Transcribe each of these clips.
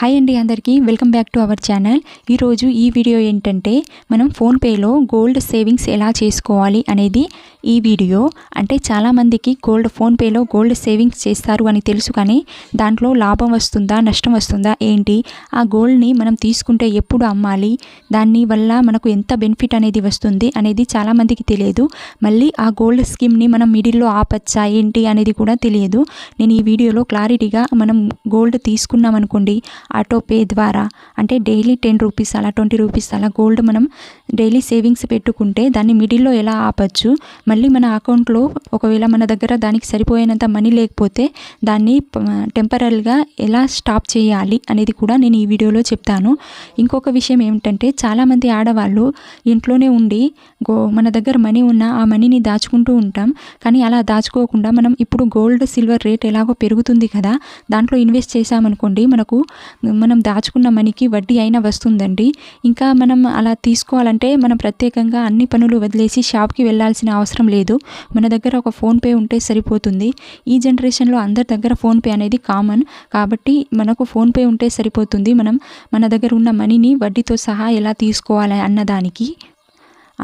Hi అండి అందరికీ welcome back to our channel. ఈరోజు ఈ వీడియో ఏంటంటే మనం ఫోన్పేలో గోల్డ్ సేవింగ్స్ ఎలా చేసుకోవాలి అనేది ఈ వీడియో. అంటే చాలామందికి ఫోన్పేలో గోల్డ్ సేవింగ్స్ చేస్తారు అని తెలుసు, కానీ దాంట్లో లాభం వస్తుందా నష్టం వస్తుందా ఏంటి, ఆ గోల్డ్ని మనం తీసుకుంటే ఎప్పుడు అమ్మాలి, దాని వల్ల మనకు ఎంత బెనిఫిట్ అనేది వస్తుంది అనేది చాలామందికి తెలియదు. మళ్ళీ ఆ గోల్డ్ స్కీమ్ని మనం మిడిల్లో ఆపచ్చా ఏంటి అనేది కూడా తెలియదు. నేను ఈ వీడియోలో క్లారిటీగా మనం గోల్డ్ తీసుకున్నాం అనుకోండి ఆటోపే ద్వారా, అంటే డైలీ 10 రూపీస్ అలా 20 రూపీస్ అలా గోల్డ్ మనం డైలీ సేవింగ్స్ పెట్టుకుంటే దాన్ని మిడిల్లో ఎలా ఆపచ్చు, మళ్ళీ మన అకౌంట్లో ఒకవేళ మన దగ్గర దానికి సరిపోయేంత మనీ లేకపోతే దాన్ని టెంపరరీగా ఎలా స్టాప్ చేయాలి అనేది కూడా నేను ఈ వీడియోలో చెప్తాను. ఇంకొక విషయం ఏమిటంటే చాలామంది ఆడవాళ్ళు ఇంట్లోనే ఉండి మన దగ్గర మనీ ఉన్న ఆ మనీని దాచుకుంటూ ఉంటాం, కానీ అలా దాచుకోకుండా మనం ఇప్పుడు గోల్డ్ సిల్వర్ రేట్ ఎలాగో పెరుగుతుంది కదా, దాంట్లో ఇన్వెస్ట్ చేసామనుకోండి మనం దాచుకున్న మనీకి వడ్డీ అయినా వస్తుందండి. ఇంకా మనం అలా తీసుకోవాలంటే మనం ప్రత్యేకంగా అన్ని పనులు వదిలేసి షాప్కి వెళ్ళాల్సిన అవసరం లేదు. మన దగ్గర ఒక ఫోన్పే ఉంటే సరిపోతుంది. ఈ జనరేషన్లో అందరి దగ్గర ఫోన్పే అనేది కామన్, కాబట్టి మనకు ఫోన్పే ఉంటే సరిపోతుంది. మన దగ్గర ఉన్న మనీని వడ్డీతో సహా ఎలా తీసుకోవాలి అన్నదానికి.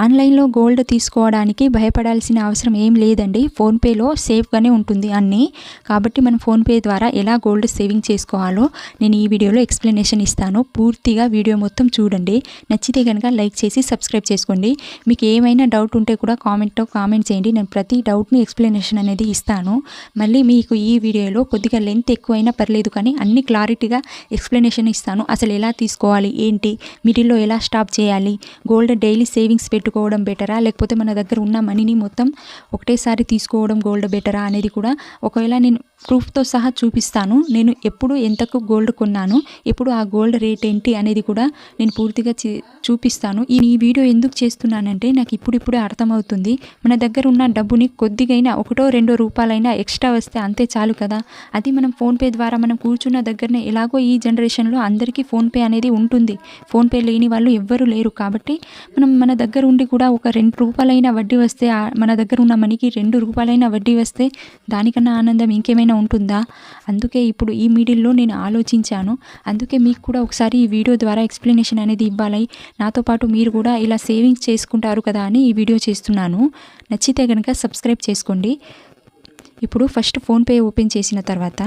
ఆన్లైన్లో గోల్డ్ తీసుకోవడానికి భయపడాల్సిన అవసరం ఏం లేదండి. ఫోన్పేలో సేఫ్గానే ఉంటుంది అన్నీ. కాబట్టి మనం ఫోన్పే ద్వారా ఎలా గోల్డ్ సేవింగ్ చేసుకోవాలో నేను ఈ వీడియోలో ఎక్స్ప్లెనేషన్ ఇస్తాను. పూర్తిగా వీడియో మొత్తం చూడండి. నచ్చితే కనుక లైక్ చేసి సబ్స్క్రైబ్ చేసుకోండి. మీకు ఏమైనా డౌట్ ఉంటే కూడా కామెంట్ చేయండి. నేను ప్రతి డౌట్ని ఎక్స్ప్లెనేషన్ అనేది ఇస్తాను. మళ్ళీ మీకు ఈ వీడియోలో కొద్దిగా లెంత్ ఎక్కువైనా పర్లేదు, కానీ అన్ని క్లారిటీగా ఎక్స్ప్లెనేషన్ ఇస్తాను. అసలు ఎలా తీసుకోవాలి ఏంటి, మిడిల్లో ఎలా స్టాప్ చేయాలి, గోల్డ్ డైలీ సేవింగ్స్ పెట్టుకోవడం బెటరా, లేకపోతే మన దగ్గర ఉన్న మనీని మొత్తం ఒకటేసారి తీసుకోవడం గోల్డ్ బెటరా అనేది కూడా ఒకవేళ నేను ప్రూఫ్తో సహా చూపిస్తాను. నేను ఎప్పుడు ఎంతకు గోల్డ్ కొన్నాను, ఇప్పుడు ఆ గోల్డ్ రేట్ ఏంటి అనేది కూడా నేను పూర్తిగా చూపిస్తాను. ఈ వీడియో ఎందుకు చేస్తున్నానంటే నాకు ఇప్పుడిప్పుడే అర్థమవుతుంది. మన దగ్గర ఉన్న డబ్బుని కొద్దిగైనా 1-2 రూపాయలైనా ఎక్స్ట్రా వస్తే అంతే చాలు కదా. అది మనం ఫోన్పే ద్వారా మనం కూర్చున్న దగ్గరనే, ఎలాగో ఈ జనరేషన్లో అందరికీ ఫోన్పే అనేది ఉంటుంది. ఫోన్పే లేని వాళ్ళు ఎవ్వరూ లేరు. కాబట్టి మన దగ్గర ఉండి కూడా ఒక 2 రూపాయలైనా వడ్డీ వస్తే, మన దగ్గర ఉన్న మనీకి 2 రూపాయలైనా వడ్డీ వస్తే దానికన్నా ఆనందం ఇంకేమైనా ఉంటుందా? అందుకే ఇప్పుడు ఈ మిడిల్లో నేను ఆలోచించాను. అందుకే మీకు కూడా ఒకసారి ఈ వీడియో ద్వారా ఎక్స్ప్లెనేషన్ అనేది ఇవ్వాలి. నాతో పాటు మీరు కూడా ఇలా సేవింగ్స్ చేసుకుంటారు కదా అని ఈ వీడియో చేస్తున్నాను. నచ్చితే కనుక సబ్స్క్రైబ్ చేసుకోండి. ఇప్పుడు ఫస్ట్ ఫోన్పే ఓపెన్ చేసిన తర్వాత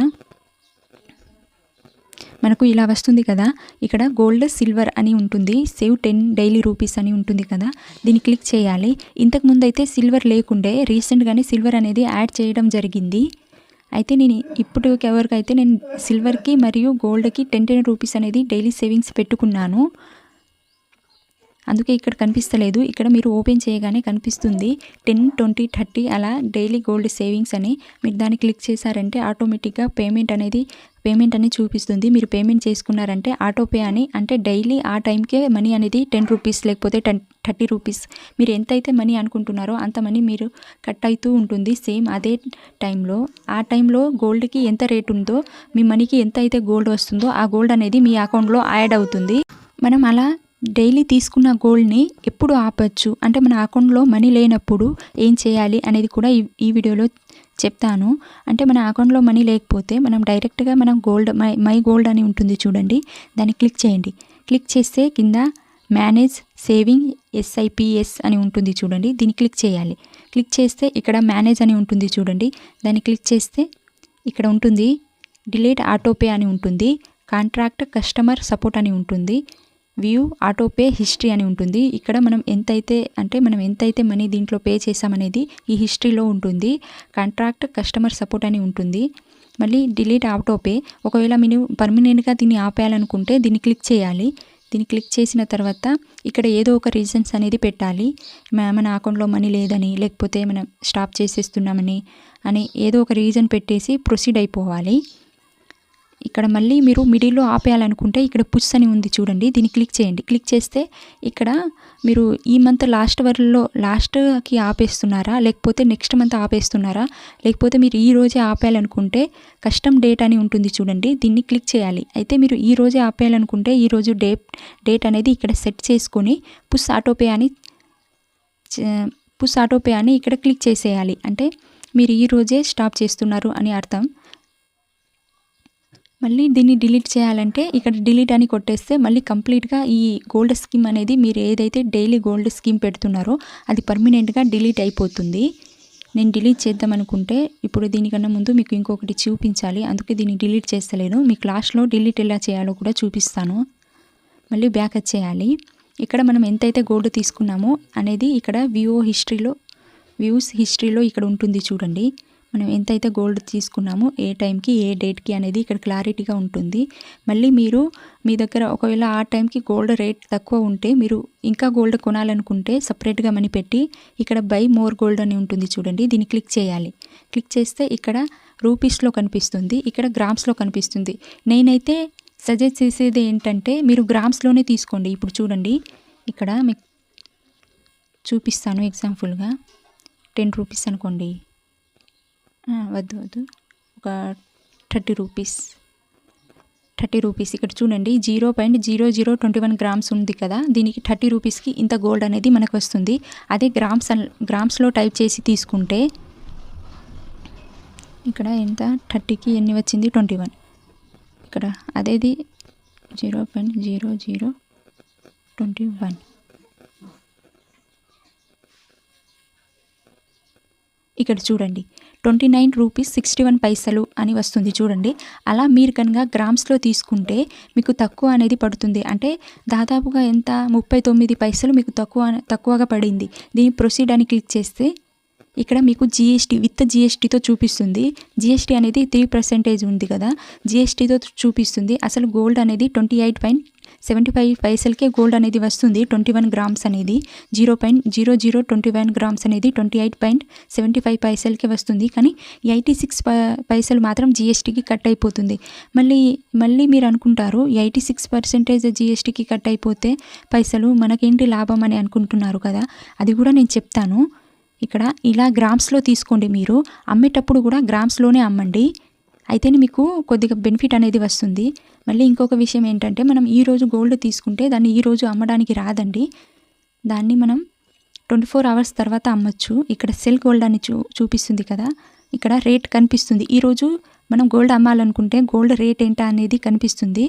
మనకు ఇలా వస్తుంది కదా, ఇక్కడ గోల్డ్ సిల్వర్ అని ఉంటుంది, సేవ్ 10 డైలీ రూపీస్ అని ఉంటుంది కదా, దీన్ని క్లిక్ చేయాలి. ఇంతకుముందు అయితే సిల్వర్ లేకుండే, రీసెంట్గానే సిల్వర్ అనేది యాడ్ చేయడం జరిగింది. అయితే నేను ఇప్పుడు ఎవరికైతే నేను సిల్వర్కి మరియు గోల్డ్కి 10 రూపీస్ అనేది డైలీ సేవింగ్స్ పెట్టుకున్నాను. అందుకే ఇక్కడ కనిపిస్తలేదు, ఇక్కడ మీరు ఓపెన్ చేయగానే కనిపిస్తుంది 10, 20, 30 అలా డైలీ గోల్డ్ సేవింగ్స్ అని. మీరు దాన్ని క్లిక్ చేశారంటే ఆటోమేటిక్గా పేమెంట్ అని చూపిస్తుంది. మీరు పేమెంట్ చేసుకున్నారంటే ఆటోపే అని, అంటే డైలీ ఆ టైంకే మనీ అనేది 10 రూపీస్ లేకపోతే 30 రూపీస్, మీరు ఎంతైతే మనీ అనుకుంటున్నారో అంత మనీ మీరు కట్ అవుతూ ఉంటుంది. సేమ్ అదే టైంలో ఆ టైంలో గోల్డ్కి ఎంత రేట్ ఉందో, మీ మనీకి ఎంత అయితే గోల్డ్ వస్తుందో ఆ గోల్డ్ అనేది మీ అకౌంట్లో యాడ్ అవుతుంది. మనం అలా డైలీ తీసుకున్న గోల్డ్ని ఎప్పుడు ఆపచ్చు, అంటే మన అకౌంట్లో మనీ లేనప్పుడు ఏం చేయాలి అనేది కూడా ఈ వీడియోలో చెప్తాను. అంటే మన అకౌంట్లో మనీ లేకపోతే మనం డైరెక్ట్గా మనం మై గోల్డ్ అని ఉంటుంది చూడండి, దాన్ని క్లిక్ చేయండి. క్లిక్ చేస్తే కింద మేనేజ్ సేవింగ్ SIPS అని ఉంటుంది చూడండి, దీన్ని క్లిక్ చేయాలి. క్లిక్ చేస్తే ఇక్కడ మేనేజ్ అని ఉంటుంది చూడండి, దాన్ని క్లిక్ చేస్తే ఇక్కడ ఉంటుంది డిలీట్ ఆటోపే అని ఉంటుంది, కాంట్రాక్ట్ కస్టమర్ సపోర్ట్ అని ఉంటుంది, వ్యూ ఆటోపే హిస్టరీ అని ఉంటుంది. ఇక్కడ మనం ఎంతైతే మనీ దీంట్లో పే చేసామనేది ఈ హిస్టరీలో ఉంటుంది. కాంట్రాక్ట్ కస్టమర్ సపోర్ట్ అని ఉంటుంది. మళ్ళీ డిలీట్ ఆటోపే, ఒకవేళ మీరు పర్మనెంట్గా దీన్ని ఆపేయాలనుకుంటే దీన్ని క్లిక్ చేయాలి. దీన్ని క్లిక్ చేసిన తర్వాత ఇక్కడ ఏదో ఒక రీజన్స్ అనేది పెట్టాలి. మన అకౌంట్లో మనీ లేదని, లేకపోతే మనం స్టాప్ చేసేస్తున్నామని ఏదో ఒక రీజన్ పెట్టేసి ప్రొసీడ్ అయిపోవాలి. ఇక్కడ మళ్ళీ మీరు మిడిల్లో ఆపేయాలనుకుంటే ఇక్కడ పుష్ అని ఉంది చూడండి, దీన్ని క్లిక్ చేయండి. క్లిక్ చేస్తే ఇక్కడ మీరు ఈ మంత్ లాస్ట్కి ఆపేస్తున్నారా, లేకపోతే నెక్స్ట్ మంత్ ఆపేస్తున్నారా, లేకపోతే మీరు ఈ రోజే ఆపేయాలనుకుంటే కస్టమ్ డేట్ అని ఉంటుంది చూడండి, దీన్ని క్లిక్ చేయాలి. అయితే మీరు ఈ రోజే ఆపేయాలనుకుంటే ఈ రోజు డేట్ అనేది ఇక్కడ సెట్ చేసుకొని పుష్ ఆటోపే అని ఇక్కడ క్లిక్ చేసేయాలి. అంటే మీరు ఈ రోజే స్టాప్ చేస్తున్నారు అని అర్థం. మళ్ళీ దీన్ని డిలీట్ చేయాలంటే ఇక్కడ డిలీట్ అని కొట్టేస్తే మళ్ళీ కంప్లీట్గా ఈ గోల్డ్ స్కీమ్ అనేది మీరు ఏదైతే డైలీ గోల్డ్ స్కీమ్ పెడుతున్నారో అది పర్మనెంట్గా డిలీట్ అయిపోతుంది. నేను డిలీట్ చేద్దాం అనుకుంటే ఇప్పుడు దీనికన్నా ముందు మీకు ఇంకొకటి చూపించాలి, అందుకే దీన్ని డిలీట్ చేస్తలేను. మీకు లాస్ట్లో డిలీట్ ఎలా చేయాలో కూడా చూపిస్తాను. మళ్ళీ బ్యాక్ వచ్చేయాలి. ఇక్కడ మనం ఎంతైతే గోల్డ్ తీసుకున్నామో అనేది ఇక్కడ వ్యూస్ హిస్టరీలో ఇక్కడ ఉంటుంది చూడండి. మనం ఎంతైతే గోల్డ్ తీసుకున్నామో ఏ టైంకి ఏ డేట్కి అనేది ఇక్కడ క్లారిటీగా ఉంటుంది. మళ్ళీ మీరు మీ దగ్గర ఒకవేళ ఆ టైంకి గోల్డ్ రేట్ తక్కువ ఉంటే మీరు ఇంకా గోల్డ్ కొనాలనుకుంటే సపరేట్గా మనీ పెట్టి ఇక్కడ బై మోర్ గోల్డ్ అని ఉంటుంది చూడండి, దీన్ని క్లిక్ చేయాలి. క్లిక్ చేస్తే ఇక్కడ రూపీస్లో కనిపిస్తుంది, ఇక్కడ గ్రామ్స్లో కనిపిస్తుంది. నేనైతే సజెస్ట్ చేసేది ఏంటంటే మీరు గ్రామ్స్లోనే తీసుకోండి. ఇప్పుడు చూడండి ఇక్కడ మీకు చూపిస్తాను ఎగ్జాంపుల్గా. 10 రూపీస్ అనుకోండి, వద్దు ఒక 30 రూపీస్. ఇక్కడ చూడండి 0.0021 గ్రామ్స్ ఉంది కదా, దీనికి 30 రూపీస్కి ఇంత గోల్డ్ అనేది మనకు వస్తుంది. అదే గ్రామ్స్లో టైప్ చేసి తీసుకుంటే ఇక్కడ ఎంత 30కి ఎన్ని వచ్చింది 21. ఇక్కడ అదేది 0.0021. ఇక్కడ చూడండి 29 రూపీస్ 61 పైసలు అని వస్తుంది చూడండి. అలా మీరు కనుక గ్రామ్స్లో తీసుకుంటే మీకు తక్కువ అనేది పడుతుంది. అంటే దాదాపుగా ఎంత 39 పైసలు మీకు తక్కువగా పడింది. దీన్ని ప్రొసీడ్ అని క్లిక్ చేస్తే ఇక్కడ మీకు జిఎస్టీ విత్ జిఎస్టీతో చూపిస్తుంది. జిఎస్టీ అనేది 3% ఉంది కదా, జిఎస్టీతో చూపిస్తుంది. అసలు గోల్డ్ అనేది 28.75 పైసలకే గోల్డ్ అనేది వస్తుంది. 21 గ్రామ్స్ అనేది 0.0021 గ్రామ్స్ అనేది 28.75 పైసలకే వస్తుంది. కానీ 86 పైసలు మాత్రం జిఎస్టీకి కట్ అయిపోతుంది. మళ్ళీ మీరు అనుకుంటారు 86% జిఎస్టీకి కట్ అయిపోతే పైసలు మనకేంటి లాభం అని అనుకుంటున్నారు కదా, అది కూడా నేను చెప్తాను. ఇక్కడ ఇలా గ్రామ్స్లో తీసుకోండి. మీరు అమ్మేటప్పుడు కూడా గ్రామ్స్లోనే అమ్మండి, అయితేనే మీకు కొద్దిగా బెనిఫిట్ అనేది వస్తుంది. మళ్ళీ ఇంకొక విషయం ఏంటంటే మనం ఈరోజు గోల్డ్ తీసుకుంటే దాన్ని ఈరోజు అమ్మడానికి రాదండి, దాన్ని మనం 24 అవర్స్ తర్వాత అమ్మచ్చు. ఇక్కడ సెల్ గోల్డ్ అని చూపిస్తుంది కదా, ఇక్కడ రేట్ కనిపిస్తుంది. ఈరోజు మనం గోల్డ్ అమ్మాలనుకుంటే గోల్డ్ రేట్ ఏంటా అనేది కనిపిస్తుంది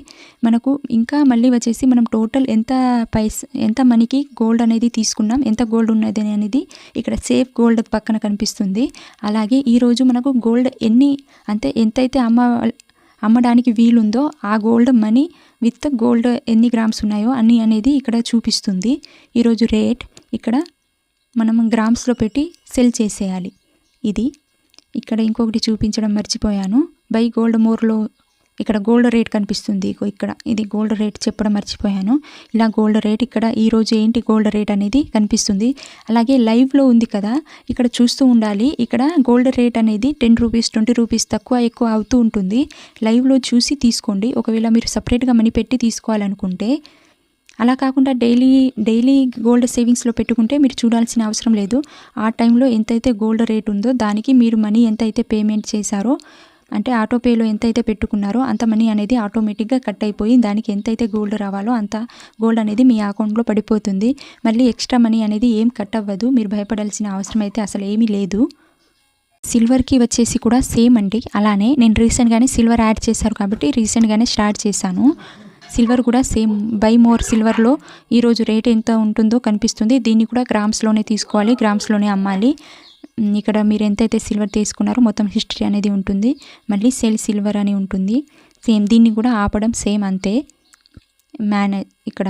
మనకు. ఇంకా మళ్ళీ వచ్చేసి మనం టోటల్ ఎంత మనీకి గోల్డ్ అనేది తీసుకున్నాం, ఎంత గోల్డ్ ఉన్నది అనేది ఇక్కడ సేఫ్ గోల్డ్ పక్కన కనిపిస్తుంది. అలాగే ఈరోజు మనకు గోల్డ్ ఎంతైతే అమ్మడానికి వీలుందో ఆ గోల్డ్ మనీ విత్ గోల్డ్ ఎన్ని గ్రామ్స్ ఉన్నాయో అన్ని అనేది ఇక్కడ చూపిస్తుంది. ఈరోజు రేట్ ఇక్కడ మనం గ్రామ్స్లో పెట్టి సెల్ చేసేయాలి. ఇది ఇక్కడ ఇంకొకటి చూపించడం మర్చిపోయాను. బై గోల్డ్ మోర్లో ఇక్కడ గోల్డ్ రేట్ కనిపిస్తుంది. ఇక్కడ ఇది గోల్డ్ రేట్ చెప్పడం మర్చిపోయాను. ఇలా గోల్డ్ రేట్ ఇక్కడ ఈరోజు ఏంటి గోల్డ్ రేట్ అనేది కనిపిస్తుంది. అలాగే లైవ్లో ఉంది కదా, ఇక్కడ చూస్తూ ఉండాలి. ఇక్కడ గోల్డ్ రేట్ అనేది 10 రూపీస్ 20 రూపీస్ ఎక్కువ అవుతూ ఉంటుంది. లైవ్లో చూసి తీసుకోండి. ఒకవేళ మీరు సపరేట్గా మనీ పెట్టి తీసుకోవాలనుకుంటే, అలా కాకుండా డైలీ గోల్డ్ సేవింగ్స్లో పెట్టుకుంటే మీరు చూడాల్సిన అవసరం లేదు. ఆ టైంలో ఎంతైతే గోల్డ్ రేట్ ఉందో దానికి మీరు మనీ ఎంతైతే పేమెంట్ చేశారో, అంటే ఆటోపేలో ఎంతైతే పెట్టుకున్నారో అంత మనీ అనేది ఆటోమేటిక్గా కట్ అయిపోయి దానికి ఎంతైతే గోల్డ్ రావాలో అంత గోల్డ్ అనేది మీ అకౌంట్లో పడిపోతుంది. మళ్ళీ ఎక్స్ట్రా మనీ అనేది ఏం కట్ అవ్వదు. మీరు భయపడాల్సిన అవసరం అయితే అసలు ఏమీ లేదు. సిల్వర్కి వచ్చేసి కూడా సేమ్ అండి. అలానే నేను రీసెంట్గానే సిల్వర్ యాడ్ చేశారు కాబట్టి రీసెంట్గానే స్టార్ట్ చేశాను. సిల్వర్ కూడా సేమ్ బై మోర్ సిల్వర్లో ఈరోజు రేట్ ఎంత ఉంటుందో కనిపిస్తుంది. దీన్ని కూడా గ్రామ్స్లోనే తీసుకోవాలి, గ్రామ్స్లోనే అమ్మాలి. ఇక్కడ మీరు ఎంతైతే సిల్వర్ తీసుకున్నారో మొత్తం హిస్టరీ అనేది ఉంటుంది. మళ్ళీ సెల్ సిల్వర్ అని ఉంటుంది సేమ్. దీన్ని కూడా ఆపడం సేమ్ అంతే. ఇక్కడ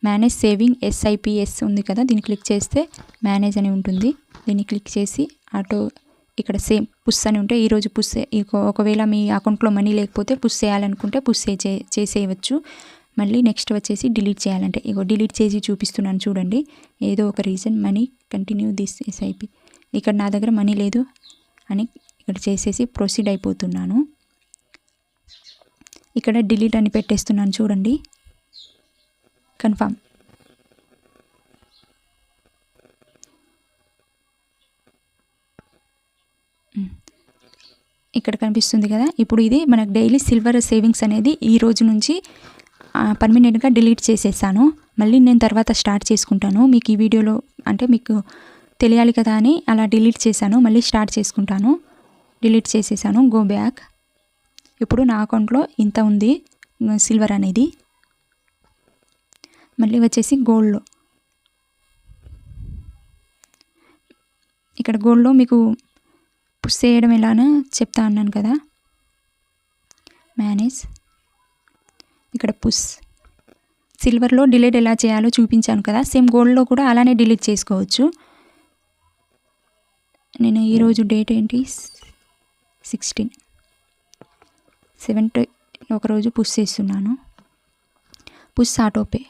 మేనేజ్ సేవింగ్ SIPS ఉంది కదా, దీన్ని క్లిక్ చేస్తే మేనేజ్ అని ఉంటుంది. దీన్ని క్లిక్ చేసి ఇక్కడ సేమ్ పుష్ అని ఉంటే ఈరోజు ఒకవేళ మీ అకౌంట్లో మనీ లేకపోతే పుష్ చేయాలనుకుంటే పుష్ చేసేయవచ్చు. మళ్ళీ నెక్స్ట్ వచ్చేసి డిలీట్ చేయాలంటే డిలీట్ చేసి చూపిస్తున్నాను చూడండి. ఏదో ఒక reason money continue this SIP. ఇక్కడ నా దగ్గర మనీ లేదు అని ఇక్కడ చేసేసి ప్రొసీడ్ అయిపోతున్నాను. ఇక్కడ డిలీట్ అని పెట్టేస్తున్నాను చూడండి, కన్ఫర్మ్. ఇక్కడ కనిపిస్తుంది కదా. ఇప్పుడు ఇది మనకు డైలీ సిల్వర్ సేవింగ్స్ అనేది ఈ రోజు నుంచి పర్మనెంట్గా డిలీట్ చేసేసాను. మళ్ళీ నేను తర్వాత స్టార్ట్ చేసుకుంటాను. మీకు ఈ వీడియోలో అంటే మీకు తెలియాలి కదా అని అలా డిలీట్ చేశాను. మళ్ళీ స్టార్ట్ చేసుకుంటాను. డిలీట్ చేసేసాను. Go back. ఇప్పుడు నా అకౌంట్లో ఇంత ఉంది సిల్వర్ అనేది. మళ్ళీ వచ్చేసి గోల్డ్లో, ఇక్కడ గోల్డ్లో మీకు పుష్ చేయడం ఎలానో చెప్తా అన్నాను కదా. మేనేజ్, ఇక్కడ పుష్. సిల్వర్లో డిలీట్ ఎలా చేయాలో చూపించాను కదా, సేమ్ గోల్డ్లో కూడా అలానే డిలీట్ చేసుకోవచ్చు. నేను ఈరోజు డేట్ ఏంటి 16/7 ఒకరోజు పుష్ చేస్తున్నాను. Push autopay.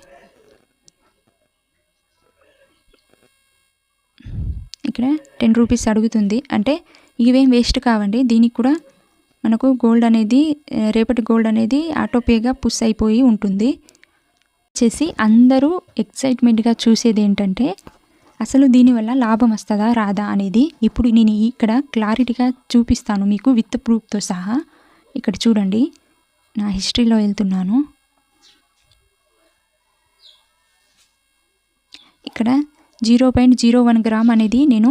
ఇక్కడ 10 రూపీస్ అడుగుతుంది, అంటే ఇవేం వేస్ట్ కావండి. దీనికి కూడా మనకు గోల్డ్ అనేది రేపటి గోల్డ్ అనేది ఆటోపేగా పుష్ అయిపోయి ఉంటుంది. చేసి అందరూ ఎక్సైట్మెంట్గా చూసేది ఏంటంటే అసలు దీనివల్ల లాభం వస్తుందా రాదా అనేది ఇప్పుడు నేను ఇక్కడ క్లారిటీగా చూపిస్తాను మీకు విత్ ప్రూఫ్తో సహా. ఇక్కడ చూడండి, నా హిస్టరీలో వెళ్తున్నాను. ఇక్కడ 0.01 గ్రామ్ అనేది నేను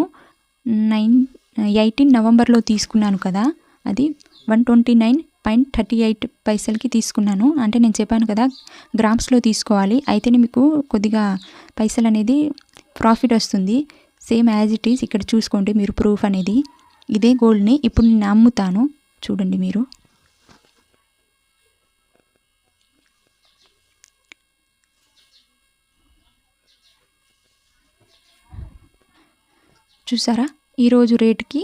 18 నవంబర్లో తీసుకున్నాను కదా, అది 129.38 పైసలకి తీసుకున్నాను. అంటే నేను చెప్పాను కదా గ్రామ్స్లో తీసుకోవాలి, అయితేనే మీకు కొద్దిగా పైసలు అనేది ప్రాఫిట్ వస్తుంది. సేమ్ యాజ్ ఇట్ ఈస్ ఇక్కడ చూసుకోండి మీరు ప్రూఫ్ అనేది. ఇదే గోల్డ్ని ఇప్పుడు నేను అమ్ముతాను, చూడండి మీరు. చూసారా, ఈరోజు రేటుకి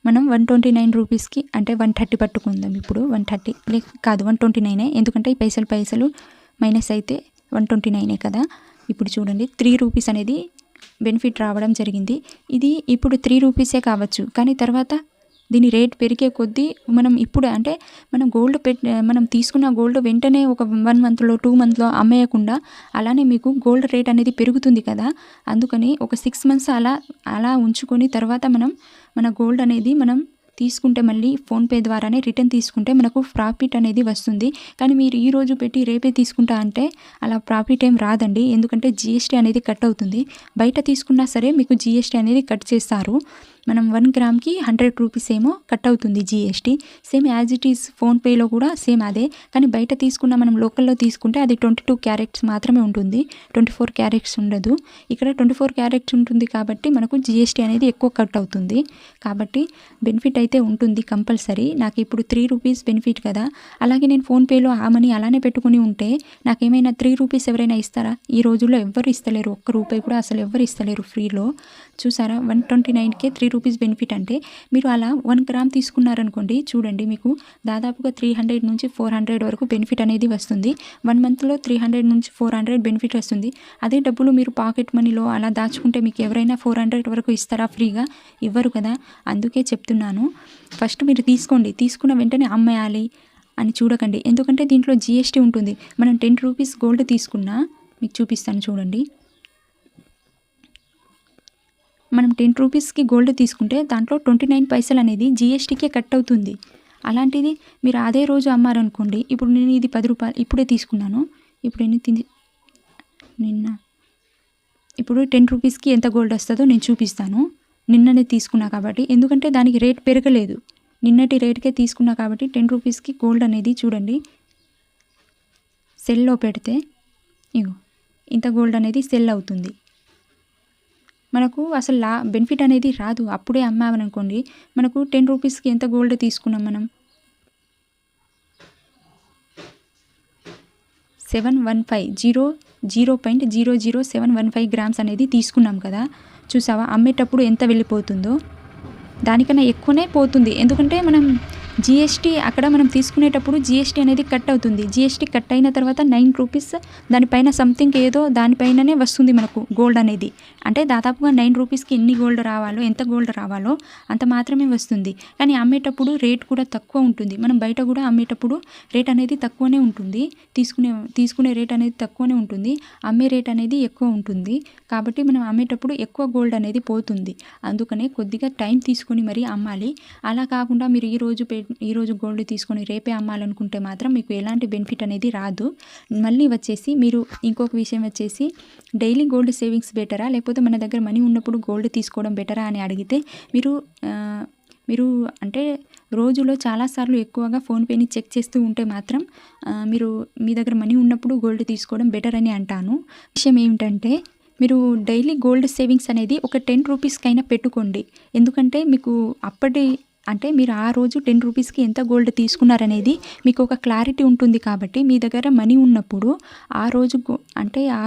మనం 129 రూపీస్కి, అంటే 130 పట్టుకుందాం. ఇప్పుడు 130 కాదు 129, ఎందుకంటే ఈ పైసలు మైనస్ అయితే 129 కదా. ఇప్పుడు చూడండి 3 రూపీస్ అనేది బెనిఫిట్ రావడం జరిగింది. ఇది ఇప్పుడు 3 రూపీసే కావచ్చు, కానీ తర్వాత దీని రేట్ పెరిగే కొద్దీ మనం ఇప్పుడు అంటే మనం తీసుకున్న గోల్డ్ వెంటనే ఒక 1 మంత్లో 2 మంత్లో అమ్మేయకుండా అలానే మీకు గోల్డ్ రేట్ అనేది పెరుగుతుంది కదా. అందుకని ఒక 6 మంత్స్ అలా ఉంచుకొని తర్వాత మన గోల్డ్ అనేది మనం తీసుకుంటే మళ్ళీ ఫోన్పే ద్వారానే రిటర్న్ తీసుకుంటే మనకు ప్రాఫిట్ అనేది వస్తుంది. కానీ మీరు ఈరోజు పెట్టి రేపే తీసుకుంటా అంటే అలా ప్రాఫిట్ ఏం రాదండి, ఎందుకంటే జిఎస్టీ అనేది కట్ అవుతుంది. బయట తీసుకున్నా సరే మీకు జిఎస్టీ అనేది కట్ చేస్తారు. మనం 1 గ్రామ్కి 100 రూపీస్ ఏమో కట్ అవుతుంది GST. Same as it is ఫోన్పేలో కూడా సేమ్ అదే, కానీ బయట తీసుకున్న మనం లోకల్లో తీసుకుంటే అది 22 క్యారెట్స్ మాత్రమే ఉంటుంది, 24 క్యారెట్స్ ఉండదు. ఇక్కడ 24 క్యారెట్స్ ఉంటుంది కాబట్టి మనకు జిఎస్టీ అనేది ఎక్కువ కట్ అవుతుంది. కాబట్టి బెనిఫిట్ అయితే ఉంటుంది కంపల్సరీ. నాకు ఇప్పుడు 3 రూపీస్ బెనిఫిట్ కదా. అలాగే నేను ఫోన్పేలో ఆ మనీ అలానే పెట్టుకుని ఉంటే నాకేమైనా 3 రూపీస్ ఎవరైనా ఇస్తారా? ఈ రోజుల్లో ఎవ్వరు ఇస్తలేరు, ₹1 కూడా అసలు ఎవ్వరు ఇస్తలేరు ఫ్రీలో. చూసారా, 129కే 3 రూపీస్ బెనిఫిట్. అంటే మీరు అలా 1 గ్రామ్ తీసుకున్నారనుకోండి, చూడండి మీకు దాదాపుగా 300 నుంచి 400 వరకు బెనిఫిట్ అనేది వస్తుంది. 1 మంత్లో 300 నుంచి 400 బెనిఫిట్ వస్తుంది. అదే డబ్బులు మీరు పాకెట్ మనీలో అలా దాచుకుంటే మీకు ఎవరైనా 400 వరకు ఇస్తారా ఫ్రీగా? ఇవ్వరు కదా. అందుకే చెప్తున్నాను, ఫస్ట్ మీరు తీసుకోండి, తీసుకున్న వెంటనే అమ్మేయాలి అని చూడకండి, ఎందుకంటే దీంట్లో జిఎస్టీ ఉంటుంది. మనం 10 రూపీస్ గోల్డ్ తీసుకున్నా మీకు చూపిస్తాను చూడండి. మనం 10 రూపీస్కి గోల్డ్ తీసుకుంటే దాంట్లో 29 పైసలు అనేది జిఎస్టీకే కట్ అవుతుంది. అలాంటిది మీరు అదే రోజు అమ్మారనుకోండి, ఇప్పుడు నేను ఇది 10 రూపాయలు ఇప్పుడే తీసుకున్నాను, ఇప్పుడు 10 రూపీస్కి ఎంత గోల్డ్ వస్తుందో నేను చూపిస్తాను. నిన్ననే తీసుకున్నా కాబట్టి, ఎందుకంటే దానికి రేట్ పెరగలేదు, నిన్నటి రేట్కే తీసుకున్నా కాబట్టి 10 రూపీస్కి గోల్డ్ అనేది చూడండి సెల్లో పెడితే ఇగో ఇంత గోల్డ్ అనేది సెల్ అవుతుంది. మనకు అసలు బెనిఫిట్ అనేది రాదు. అప్పుడే అమ్మామనుకోండి, మనకు 10 రూపీస్కి ఎంత గోల్డ్ తీసుకున్నాం మనం 0.00715 గ్రామ్స్ అనేది తీసుకున్నాం కదా. చూసావా, అమ్మేటప్పుడు ఎంత వెళ్ళిపోతుందో, దానికన్నా ఎక్కువనే పోతుంది. ఎందుకంటే మనం జిఎస్టీ అక్కడ మనం తీసుకునేటప్పుడు జిఎస్టీ అనేది కట్ అవుతుంది. జిఎస్టీ కట్ అయిన తర్వాత 9 రూపీస్ దానిపైన సంథింగ్ ఏదో దానిపైననే వస్తుంది మనకు గోల్డ్ అనేది. అంటే దాదాపుగా 9 రూపీస్కి ఎంత గోల్డ్ రావాలో అంత మాత్రమే వస్తుంది. కానీ అమ్మేటప్పుడు రేట్ కూడా తక్కువ ఉంటుంది. మనం బయట కూడా అమ్మేటప్పుడు రేట్ అనేది తక్కువనే ఉంటుంది, తీసుకునే రేట్ అనేది తక్కువనే ఉంటుంది, అమ్మే రేట్ అనేది ఎక్కువ ఉంటుంది. కాబట్టి మనం అమ్మేటప్పుడు ఎక్కువ గోల్డ్ అనేది పోతుంది. అందుకనే కొద్దిగా టైం తీసుకొని మరీ అమ్మాలి. అలా కాకుండా మీరు ఈరోజు గోల్డ్ తీసుకొని రేపే అమ్మాలనుకుంటే మాత్రం మీకు ఎలాంటి బెనిఫిట్ అనేది రాదు. మళ్ళీ వచ్చేసి మీరు ఇంకొక విషయం వచ్చేసి, డైలీ గోల్డ్ సేవింగ్స్ బెటరా లేకపోతే మన దగ్గర మనీ ఉన్నప్పుడు గోల్డ్ తీసుకోవడం బెటరా అని అడిగితే మీరు మీరు అంటే రోజులో చాలాసార్లు ఎక్కువగా ఫోన్పేని చెక్ చేస్తూ ఉంటే మాత్రం మీరు మీ దగ్గర మనీ ఉన్నప్పుడు గోల్డ్ తీసుకోవడం బెటర్ అని అంటాను. విషయం ఏమిటంటే మీరు డైలీ గోల్డ్ సేవింగ్స్ అనేది ఒక 10 రూపీస్కైనా పెట్టుకోండి. ఎందుకంటే మీకు అంటే మీరు ఆ రోజు 10 రూపీస్కి ఎంత గోల్డ్ తీసుకున్నారనేది మీకు ఒక క్లారిటీ ఉంటుంది. కాబట్టి మీ దగ్గర మనీ ఉన్నప్పుడు ఆ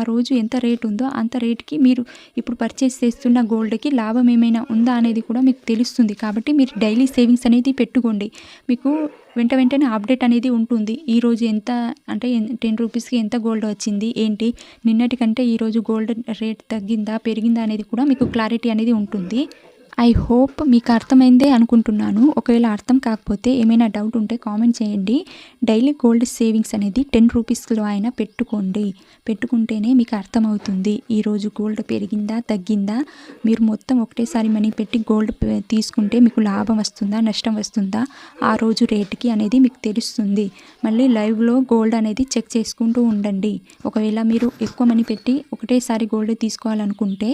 రోజు ఎంత రేట్ ఉందో అంత రేట్కి మీరు ఇప్పుడు పర్చేస్ చేస్తున్న గోల్డ్కి లాభం ఏమైనా ఉందా అనేది కూడా మీకు తెలుస్తుంది. కాబట్టి మీరు డైలీ సేవింగ్స్ అనేది పెట్టుకోండి. మీకు వెంటనే అప్డేట్ అనేది ఉంటుంది. ఈరోజు ఎంత అంటే 10 రూపీస్కి ఎంత గోల్డ్ వచ్చింది ఏంటి, నిన్నటి కంటే ఈరోజు గోల్డ్ రేట్ తగ్గిందా పెరిగిందా అనేది కూడా మీకు క్లారిటీ అనేది ఉంటుంది. ఐ హోప్ మీకు అర్థమైందే అనుకుంటున్నాను. ఒకవేళ అర్థం కాకపోతే ఏమైనా డౌట్ ఉంటే కామెంట్ చేయండి. డైలీ గోల్డ్ సేవింగ్స్ అనేది 10 రూపీస్లో అయినా పెట్టుకుంటేనే మీకు అర్థమవుతుంది ఈరోజు గోల్డ్ పెరిగిందా తగ్గిందా. మీరు మొత్తం ఒకటేసారి మనీ పెట్టి గోల్డ్ తీసుకుంటే మీకు లాభం వస్తుందా నష్టం వస్తుందా ఆ రోజు రేటుకి అనేది మీకు తెలుస్తుంది. మళ్ళీ లైవ్లో గోల్డ్ అనేది చెక్ చేసుకుంటూ ఉండండి. ఒకవేళ మీరు ఎక్కువ మనీ పెట్టి ఒకటేసారి గోల్డ్ తీసుకోవాలనుకుంటే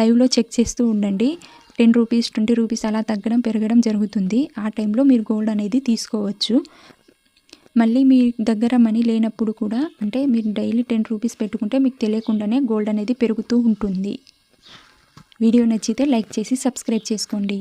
లైవ్లో చెక్ చేస్తూ ఉండండి. 10 రూపీస్ 20 రూపీస్ అలా తగ్గడం పెరగడం జరుగుతుంది. ఆ టైంలో మీరు గోల్డ్ అనేది తీసుకోవచ్చు. మళ్ళీ మీ దగ్గర మనీ లేనప్పుడు కూడా అంటే మీరు డైలీ 10 రూపీస్ పెట్టుకుంటే మీకు తెలియకుండానే గోల్డ్ అనేది పెరుగుతూ ఉంటుంది. వీడియో నచ్చితే లైక్ చేసి సబ్స్క్రైబ్ చేసుకోండి.